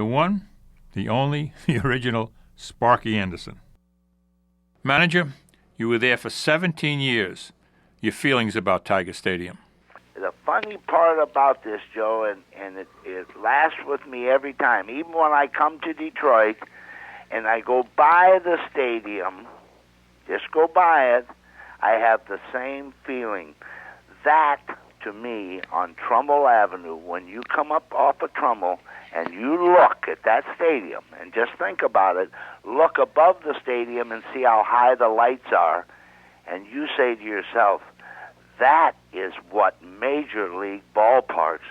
The one, the only, the original Sparky Anderson. Manager, you were there for 17 years. Your feelings about Tiger Stadium? The funny part about this, Joe, and it lasts with me every time, even when I come to Detroit and I go by the stadium, just go by it, I have the same feeling. That, to me, on Trumbull Avenue, when you come up off of Trumbull and you look at that stadium, and just think about it, look above the stadium and see how high the lights are, and you say to yourself, that is what Major League ballparks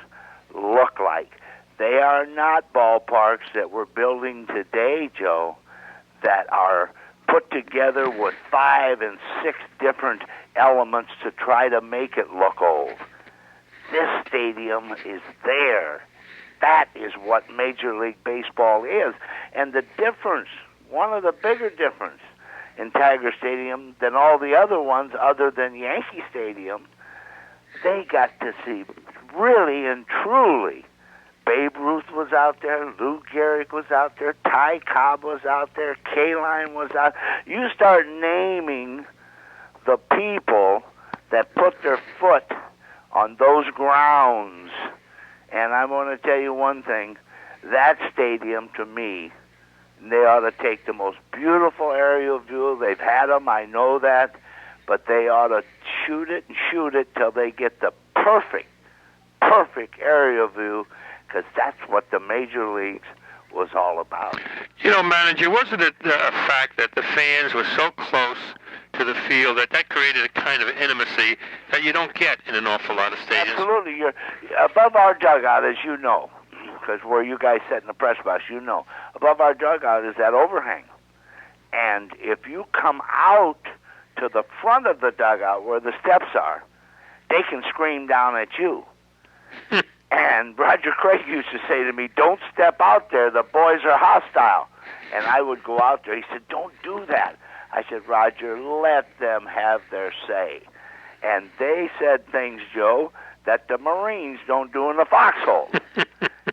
look like. They are not ballparks that we're building today, Joe, that are put together with 5 and 6 different elements to try to make it look old. This stadium is there. That is what Major League Baseball is. And the difference, one of the bigger difference in Tiger Stadium than all the other ones other than Yankee Stadium, they got to see really and truly. Babe Ruth was out there, Lou Gehrig was out there, Ty Cobb was out there, K-Line was out. You start naming the people that put their foot on those grounds, and I'm going to tell you one thing, that stadium, to me, they ought to take the most beautiful aerial view. They've had them, I know that, but they ought to shoot it till they get the perfect aerial view, because that's what the major leagues was all about. You know, manager, wasn't it a fact that the fans were so close to the field that created a kind of intimacy that you don't get in an awful lot of stadiums? Absolutely. You're above our dugout, as you know, because where you guys sit in the press box, you know. Above our dugout is that overhang. And if you come out to the front of the dugout where the steps are, they can scream down at you. And Roger Craig used to say to me, don't step out there, the boys are hostile. And I would go out there. He said, don't do that. I said, Roger, let them have their say. And they said things, Joe, that the Marines don't do in the foxhole.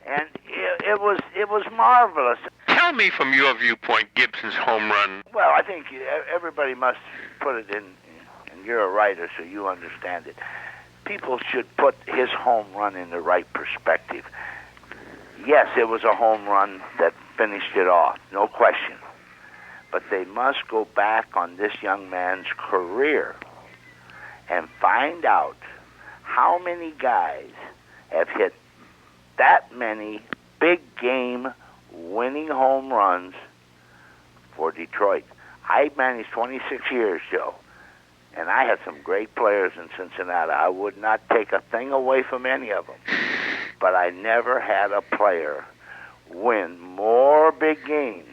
And it was marvelous. Tell me from your viewpoint, Gibson's home run. Well, I think everybody must put it in, and you're a writer, so you understand it. People should put his home run in the right perspective. Yes, it was a home run that finished it off, no question. But they must go back on this young man's career and find out how many guys have hit that many big game winning home runs for Detroit. I managed 26 years, Joe, and I had some great players in Cincinnati. I would not take a thing away from any of them, but I never had a player win more big games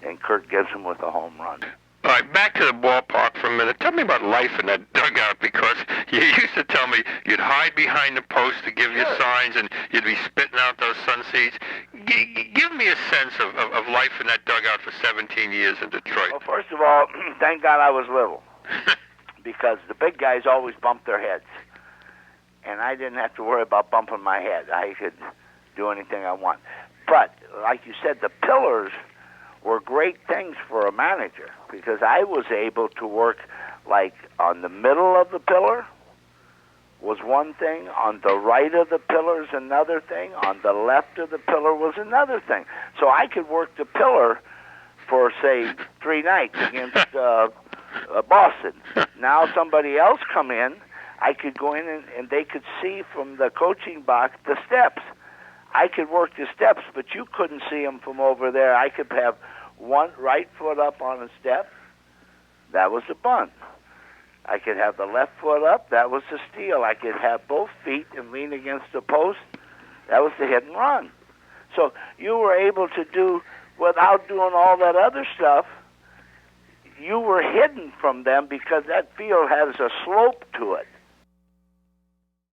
than Kirk Gibson with a home run. All right, back to the ballpark for a minute. Tell me about life in that dugout, because you used to tell me you'd hide behind the post to give you signs, and you'd be spitting out those sun seeds. Give me a sense of life in that dugout for 17 years in Detroit. Well, first of all, thank God I was little, because the big guys always bumped their heads, and I didn't have to worry about bumping my head. I could do anything I want. But, like you said, the pillars were great things for a manager, because I was able to work like on the middle of the pillar was one thing, on the right of the pillar is another thing, on the left of the pillar was another thing. So I could work the pillar for, say, 3 nights against Boston. Now somebody else come in, I could go in and they could see from the coaching box the steps. I could work the steps, but you couldn't see them from over there. I could have one right foot up on a step. That was the bunt. I could have the left foot up. That was the steal. I could have both feet and lean against the post. That was the hit and run. So you were able to do, without doing all that other stuff, you were hidden from them because that field has a slope to it.